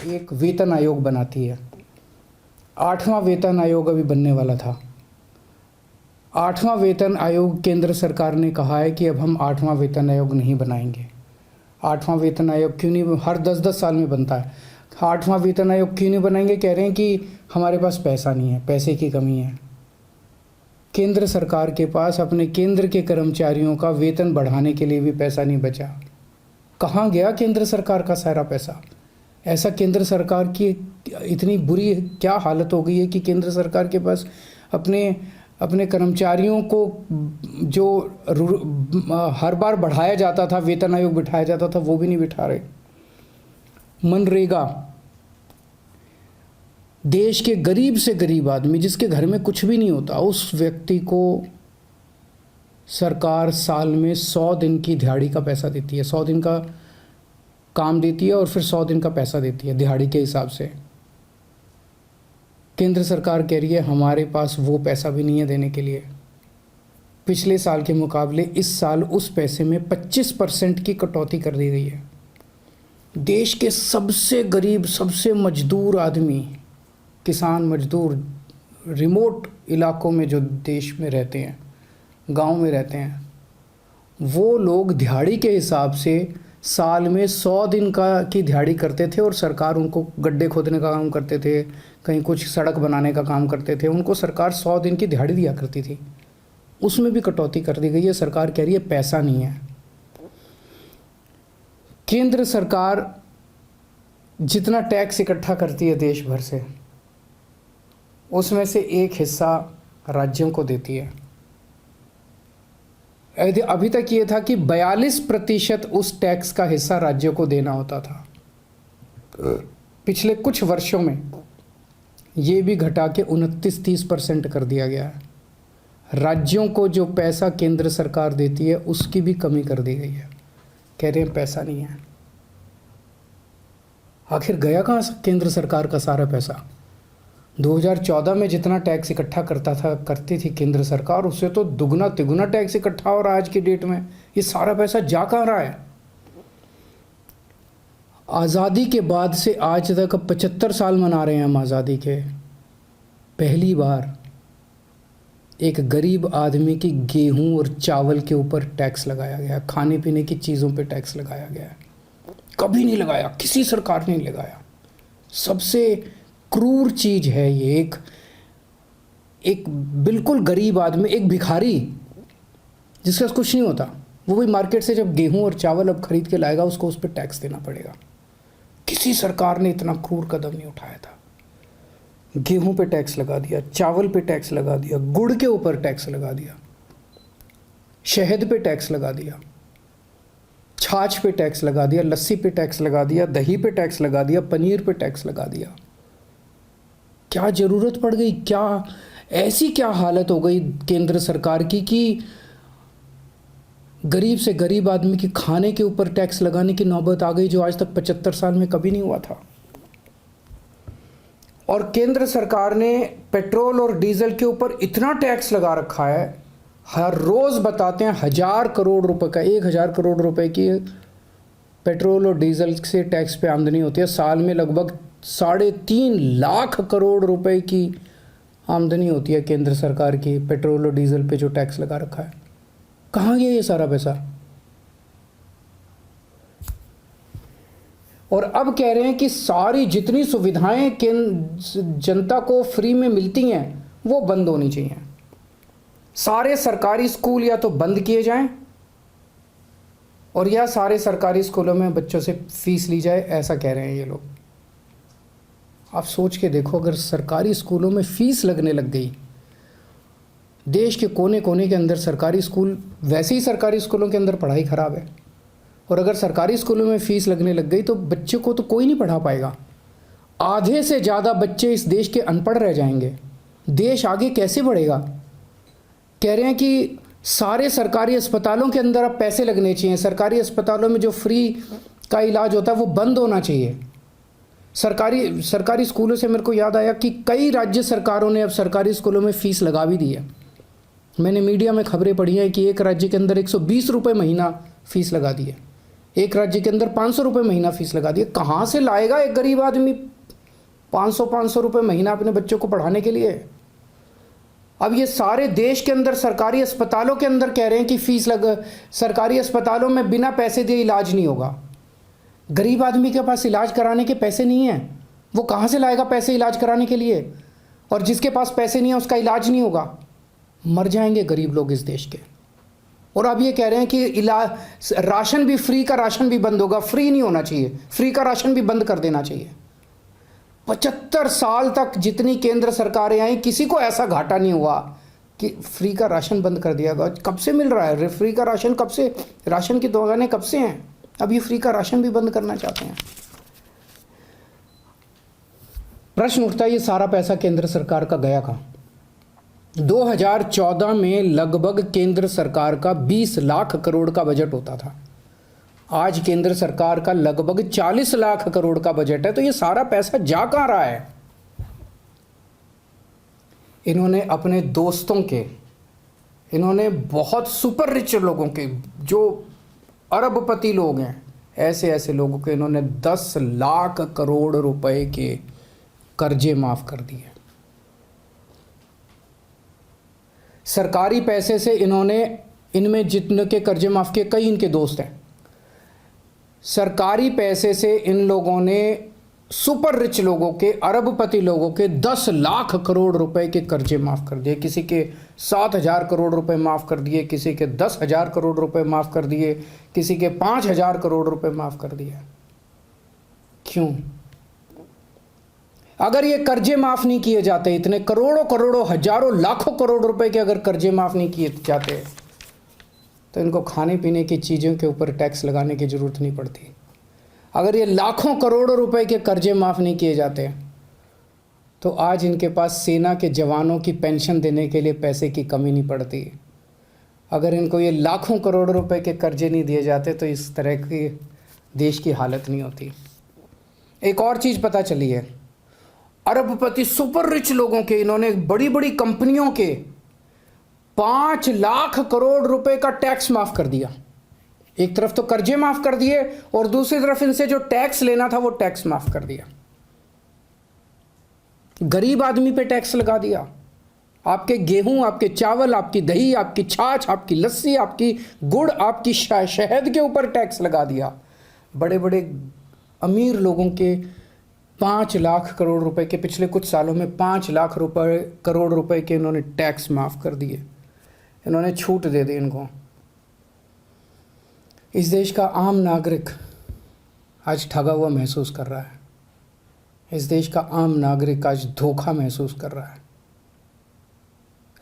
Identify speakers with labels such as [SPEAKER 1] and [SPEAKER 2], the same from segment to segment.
[SPEAKER 1] एक वेतन आयोग बनाती है। 8वां वेतन आयोग अभी बनने वाला था। 8वां वेतन आयोग, केंद्र सरकार ने कहा है कि अब हम 8वां वेतन आयोग नहीं बनाएंगे। 8वां वेतन आयोग क्यों नहीं, हर 10-10 साल में बनता है। 8वां वेतन आयोग क्यों नहीं बनाएंगे? कह रहे हैं कि हमारे पास पैसा नहीं है, पैसे की कमी है। केंद्र सरकार के पास अपने केंद्र के कर्मचारियों का वेतन बढ़ाने के लिए भी पैसा नहीं बचा। कहाँ गया केंद्र सरकार का सारा पैसा? ऐसा केंद्र सरकार की इतनी बुरी क्या हालत हो गई है कि केंद्र सरकार के पास अपने कर्मचारियों को जो हर बार बढ़ाया जाता था, वेतन आयोग बिठाया जाता था, वो भी नहीं बिठा रहे। मनरेगा, देश के गरीब से गरीब आदमी जिसके घर में कुछ भी नहीं होता, उस व्यक्ति को सरकार साल में 100 दिन की दिहाड़ी का पैसा देती है। 100 दिन का काम देती है और फिर 100 दिन का पैसा देती है दिहाड़ी के हिसाब से। केंद्र सरकार कह रही है हमारे पास वो पैसा भी नहीं है देने के लिए। पिछले साल के मुकाबले इस साल उस पैसे में 25% की कटौती कर दी गई है। देश के सबसे गरीब, सबसे मजदूर आदमी, किसान मजदूर, रिमोट इलाकों में जो देश में रहते हैं, गांव में रहते हैं, वो लोग दिहाड़ी के हिसाब से साल में 100 दिन की दिहाड़ी करते थे और सरकार उनको गड्ढे खोदने का काम करते थे, कहीं कुछ सड़क बनाने का काम करते थे, उनको सरकार 100 दिन की दिहाड़ी दिया करती थी। उसमें भी कटौती कर दी गई है। सरकार कह रही है पैसा नहीं है। केंद्र सरकार जितना टैक्स इकट्ठा करती है देश भर से, उसमें से एक हिस्सा राज्यों को देती है। अभी तक ये था कि 42% उस टैक्स का हिस्सा राज्यों को देना होता था। पिछले कुछ वर्षों में ये भी घटा के 29-30% कर दिया गया है। राज्यों को जो पैसा केंद्र सरकार देती है उसकी भी कमी कर दी गई है। कह रहे हैं पैसा नहीं है। आखिर गया कहाँ केंद्र सरकार का सारा पैसा? 2014 में जितना टैक्स इकट्ठा करती थी केंद्र सरकार, उससे तो दुगना तिगुना टैक्स इकट्ठा हो रहा है आज की डेट में। ये सारा पैसा जा कहाँ रहा है? आज़ादी के बाद से आज तक 75 साल मना रहे हैं हम आज़ादी के। पहली बार एक गरीब आदमी की गेहूं और चावल के ऊपर टैक्स लगाया गया, खाने पीने की चीज़ों पे टैक्स लगाया गया है। कभी नहीं लगाया, किसी सरकार ने नहीं लगाया। सबसे क्रूर चीज़ है ये। एक बिल्कुल गरीब आदमी, एक भिखारी जिसका कुछ नहीं होता, वो भी मार्केट से जब गेहूं और चावल अब खरीद के लाएगा, उसको उस पर टैक्स देना पड़ेगा। किसी सरकार ने इतना क्रूर कदम नहीं उठाया था। गेहूं पे टैक्स लगा दिया, चावल पे टैक्स लगा दिया, गुड़ के ऊपर टैक्स लगा दिया, शहद पे टैक्स लगा दिया, छाछ पे टैक्स लगा दिया, लस्सी पे टैक्स लगा दिया, दही पे टैक्स लगा दिया, पनीर पे टैक्स लगा दिया। क्या ज़रूरत पड़ गई? क्या ऐसी क्या हालत हो गई केंद्र सरकार की कि गरीब से गरीब आदमी के खाने के ऊपर टैक्स लगाने की नौबत आ गई, जो आज तक 75 साल में कभी नहीं हुआ था। और केंद्र सरकार ने पेट्रोल और डीजल के ऊपर इतना टैक्स लगा रखा है, हर रोज़ बताते हैं 1000 करोड़ रुपए का, 1000 करोड़ रुपए की पेट्रोल और डीजल से टैक्स पे आमदनी होती है। साल में लगभग 3.5 लाख करोड़ रुपए की आमदनी होती है केंद्र सरकार की पेट्रोल और डीजल पे जो टैक्स लगा रखा है। कहाँ गया ये सारा पैसा? और अब कह रहे हैं कि सारी जितनी सुविधाएं जनता को फ्री में मिलती हैं वो बंद होनी चाहिए। सारे सरकारी स्कूल या तो बंद किए जाएं और या सारे सरकारी स्कूलों में बच्चों से फीस ली जाए, ऐसा कह रहे हैं ये लोग। आप सोच के देखो, अगर सरकारी स्कूलों में फीस लगने लग गई, देश के कोने कोने के अंदर सरकारी स्कूल, वैसे ही सरकारी स्कूलों के अंदर पढ़ाई ख़राब है, और अगर सरकारी स्कूलों में फ़ीस लगने लग गई तो बच्चों को तो कोई नहीं पढ़ा पाएगा। आधे से ज़्यादा बच्चे इस देश के अनपढ़ रह जाएंगे। देश आगे कैसे बढ़ेगा? कह रहे हैं कि सारे सरकारी अस्पतालों के अंदर अब पैसे लगने चाहिए। सरकारी अस्पतालों में जो फ्री का इलाज होता है वो बंद होना चाहिए। सरकारी स्कूलों से मेरे को याद आया कि कई राज्य सरकारों ने अब सरकारी स्कूलों में फ़ीस लगा भी दी है। मैंने मीडिया में खबरें पढ़ी हैं कि एक राज्य के अंदर 120 रुपये महीना फ़ीस लगा दी है। एक राज्य के अंदर 500 रुपये महीना फीस लगा दी। कहाँ से लाएगा एक गरीब आदमी 500 रुपये महीना अपने बच्चों को पढ़ाने के लिए? अब ये सारे देश के अंदर सरकारी अस्पतालों के अंदर कह रहे हैं कि फीस सरकारी अस्पतालों में बिना पैसे दिए इलाज नहीं होगा। गरीब आदमी के पास इलाज कराने के पैसे नहीं हैं, वो कहाँ से लाएगा पैसे इलाज कराने के लिए? और जिसके पास पैसे नहीं है उसका इलाज नहीं होगा। मर जाएंगे गरीब लोग इस देश के। और अब ये कह रहे हैं कि इलाज राशन भी, फ्री का राशन भी बंद होगा। फ्री नहीं होना चाहिए, फ्री का राशन भी बंद कर देना चाहिए। 75 साल तक जितनी केंद्र सरकारें आई, किसी को ऐसा घाटा नहीं हुआ कि फ्री का राशन बंद कर दिया गया। कब से मिल रहा है फ्री का राशन? कब से राशन की दुकानें कब से हैं? अब ये फ्री का राशन भी बंद करना चाहते हैं। प्रश्न उठता है, ये सारा पैसा केंद्र सरकार का गया कहाँ? 2014 में लगभग केंद्र सरकार का 20 लाख करोड़ का बजट होता था। आज केंद्र सरकार का लगभग 40 लाख करोड़ का बजट है। तो ये सारा पैसा जा कहाँ रहा है? इन्होंने अपने दोस्तों के, इन्होंने बहुत सुपर रिच लोगों के, जो अरबपति लोग हैं, ऐसे ऐसे लोगों के इन्होंने 10 लाख करोड़ रुपए के कर्जे माफ कर दिए। सरकारी पैसे से इन्होंने, इनमें जितने के कर्जे माफ किए, कई इनके दोस्त हैं। सरकारी पैसे से इन लोगों ने सुपर रिच लोगों के, अरबपति लोगों के 10 लाख करोड़ रुपए के कर्जे माफ कर दिए। किसी के 7,000 करोड़ रुपए माफ कर दिए, किसी के 10,000 करोड़ रुपए माफ कर दिए, किसी के 5,000 करोड़ रुपए माफ कर दिए। क्यों? अगर ये कर्जे माफ नहीं किए जाते, इतने करोड़ों करोड़ों, हजारों लाखों करोड़ रुपए के अगर कर्जे माफ नहीं किए जाते, तो इनको खाने पीने की चीज़ों के ऊपर टैक्स लगाने की ज़रूरत नहीं पड़ती। अगर ये लाखों करोड़ों रुपए के कर्जे माफ़ नहीं किए जाते, तो आज इनके पास सेना के जवानों की पेंशन देने के लिए पैसे की कमी नहीं पड़ती। अगर इनको ये लाखों करोड़ रुपए के कर्जे नहीं दिए जाते, तो इस तरह की देश की हालत नहीं होती। एक और चीज़ पता चली है, अरबपति सुपर रिच लोगों के, इन्होंने बड़ी बड़ी कंपनियों के 5 लाख करोड़ रुपए का टैक्स माफ कर दिया। एक तरफ तो कर्जे माफ कर दिए और दूसरी तरफ इनसे जो टैक्स लेना था वो टैक्स माफ कर दिया। गरीब आदमी पे टैक्स लगा दिया। आपके गेहूं, आपके चावल, आपकी दही, आपकी छाछ, आपकी लस्सी, आपकी गुड़, आपकी शहद के ऊपर टैक्स लगा दिया। बड़े बड़े अमीर लोगों के 5 लाख करोड़ रुपए के, पिछले कुछ सालों में 5 लाख करोड़ रुपए के इन्होंने टैक्स माफ कर दिए। इन्होंने छूट दे दी इनको। इस देश का आम नागरिक आज ठगा हुआ महसूस कर रहा है। इस देश का आम नागरिक आज धोखा महसूस कर रहा है।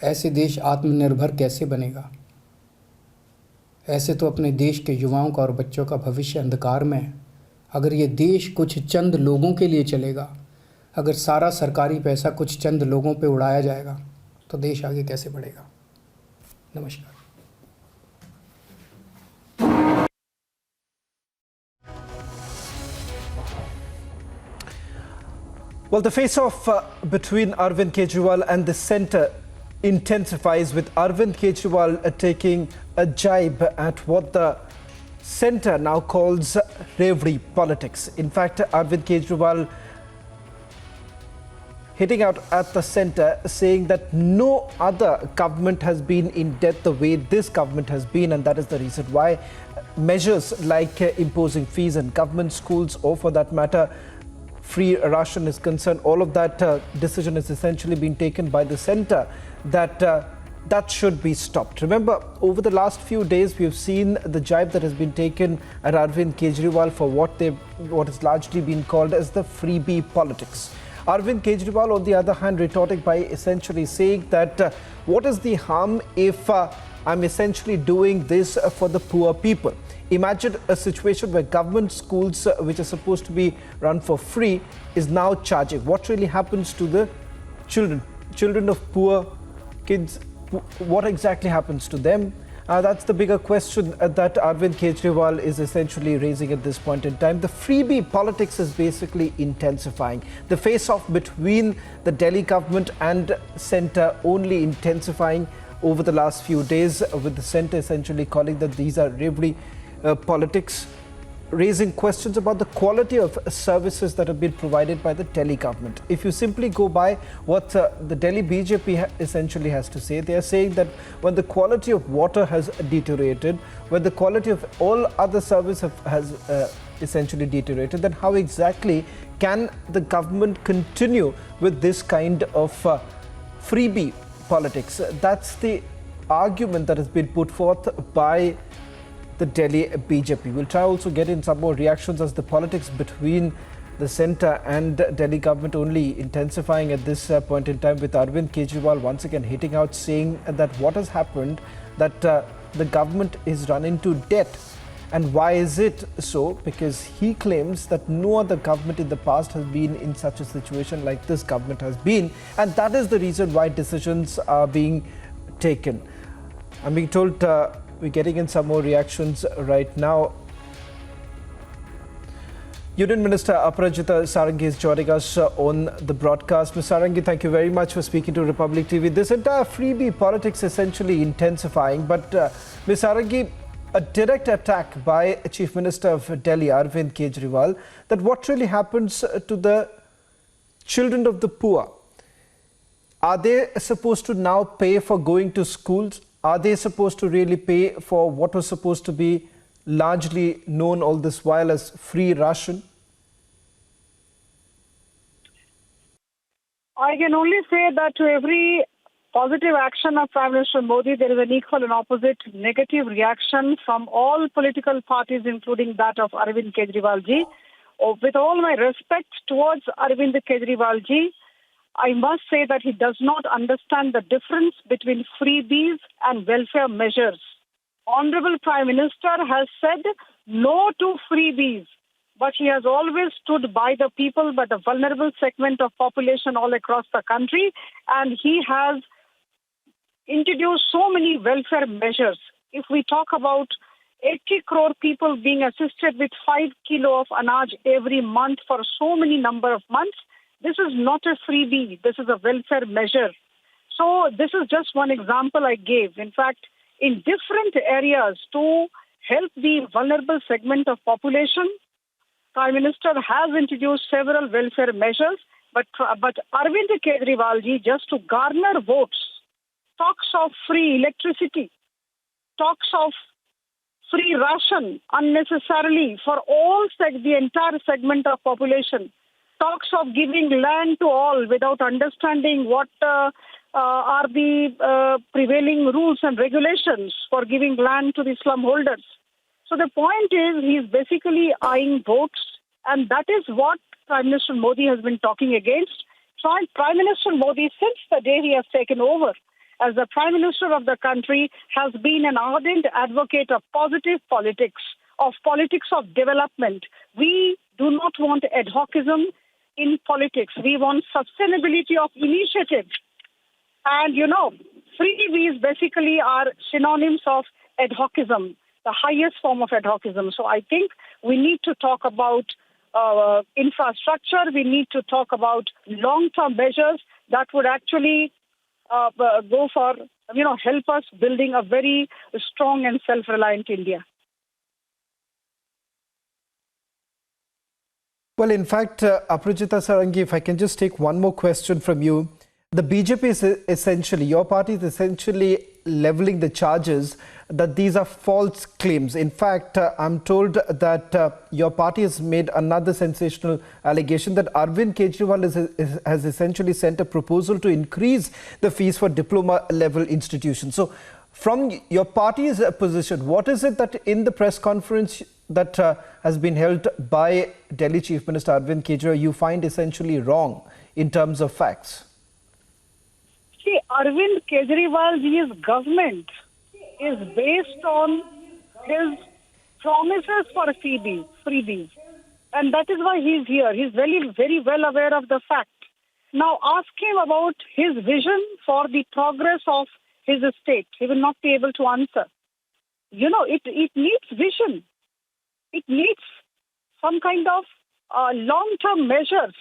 [SPEAKER 1] ऐसे देश आत्मनिर्भर कैसे बनेगा? ऐसे तो अपने देश के युवाओं का और बच्चों का भविष्य अंधकार में है। अगर ये देश कुछ चंद लोगों के लिए चलेगा, अगर सारा सरकारी पैसा कुछ चंद लोगों पे उड़ाया जाएगा, तो देश आगे कैसे बढ़ेगा? नमस्कार।
[SPEAKER 2] Well, the face-off between Arvind Kejriwal and the centre intensifies, with Arvind Kejriwal taking a jibe at what the centre now calls reverie politics. In fact, Arvind Kejriwal hitting out at the centre, saying that no other government has been in debt the way this government has been, and that is the reason why measures like imposing fees in government schools, or for that matter free ration is concerned, all of that decision is essentially being taken by the centre, that should be stopped. Remember, over the last few days we have seen the jibe that has been taken at Arvind Kejriwal for what has largely been called as the freebie politics. Arvind Kejriwal, on the other hand, retorting by essentially saying that what is the harm if I'm essentially doing this for the poor people? Imagine a situation where government schools, which are supposed to be run for free, is now charging. What really happens to the children of poor kids? What exactly happens to them? That's the bigger question that Arvind Kejriwal is essentially raising at this point in time. The freebie politics is basically intensifying. The face-off between the Delhi government and centre only intensifying over the last few days, with the centre essentially calling that these are reverie politics. raising questions about the quality of services that have been provided by the Delhi government. If you simply go by what the Delhi BJP essentially has to say, they are saying that when the quality of water has deteriorated, when the quality of all other services has essentially deteriorated, then how exactly can the government continue with this kind of freebie politics? That's the argument that has been put forth by the Delhi BJP. We'll try also get in some more reactions as the politics between the centre and Delhi government only intensifying at this point in time, with Arvind Kejriwal once again hitting out, saying that what has happened, that the government is run into debt. And why is it so? Because he claims that no other government in the past has been in such a situation like this government has been, and that is the reason why decisions are being taken. I'm being told we're getting in some more reactions right now. Union Minister Aparajita Sarangi is joining us on the broadcast. Ms. Sarangi, thank you very much for speaking to Republic TV. This entire freebie politics essentially intensifying, but Ms. Sarangi, a direct attack by Chief Minister of Delhi, Arvind Kejriwal, that what really happens to the children of the poor? Are they supposed to now pay for going to schools? Are they supposed to really pay for what was supposed to be largely known all this while as free ration?
[SPEAKER 3] I can only say that to every positive action of Prime Minister Modi, there is an equal and opposite negative reaction from all political parties, including that of Arvind Kejriwal ji. With all my respect towards Arvind Kejriwal ji, I must say that he does not understand the difference between freebies and welfare measures. Honorable Prime Minister has said no to freebies, but he has always stood by the people, but a vulnerable segment of population all across the country, and he has introduced so many welfare measures. If we talk about 80 crore people being assisted with 5 kilo of anaj every month for so many number of months, this is not a freebie. This is a welfare measure. So this is just one example I gave. In fact, in different areas to help the vulnerable segment of population, Prime Minister has introduced several welfare measures, but Arvind Kejriwal ji, just to garner votes, talks of free electricity, talks of free ration unnecessarily for all the entire segment of population, talks of giving land to all without understanding what are the prevailing rules and regulations for giving land to the slum holders. So the point is, he's basically eyeing votes, and that is what Prime Minister Modi has been talking against. Prime Minister Modi, since the day he has taken over as the Prime Minister of the country, has been an ardent advocate of positive politics, of politics of development. We do not want ad hocism in politics. We want sustainability of initiative. And, freebies basically are synonyms of ad hocism, the highest form of ad hocism. So I think we need to talk about infrastructure. We need to talk about long-term measures that would actually go for, help us building a very strong and self-reliant India.
[SPEAKER 2] Well, in fact, Aparajita Sarangi, if I can just take one more question from you. The BJP is essentially, your party is essentially levelling the charges that these are false claims. In fact, I'm told that your party has made another sensational allegation that Arvind Kejriwal has essentially sent a proposal to increase the fees for diploma level institutions. So from your party's position, what is it that in the press conference that has been held by Delhi Chief Minister Arvind Kejriwal you find essentially wrong in terms of facts?
[SPEAKER 3] See, Arvind Kejriwal's government is based on his promises for freebies. And that is why he's here. He's very, very well aware of the fact. Now ask him about his vision for the progress of his state. He will not be able to answer. It needs vision. It needs some kind of long-term measures.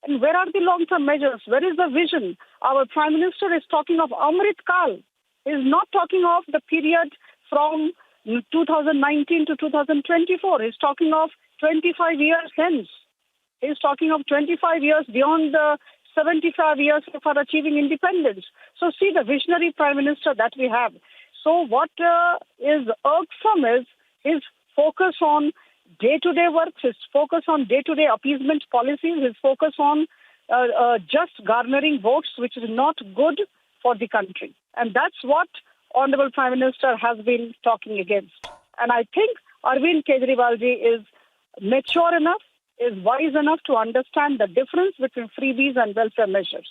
[SPEAKER 3] And where are the long-term measures? Where is the vision? Our Prime Minister is talking of Amrit Kal. He is not talking of the period from 2019 to 2024. He's talking of 25 years hence. He's talking of 25 years beyond the 75 years for achieving independence. So see the visionary Prime Minister that we have. So what is irksome is his focus on day-to-day work, his focus on day-to-day appeasement policies, his focus on just garnering votes, which is not good for the country. And that's what Honorable Prime Minister has been talking against. And I think Arvind Kejriwal ji is mature enough, is wise enough to understand the difference between freebies and welfare measures.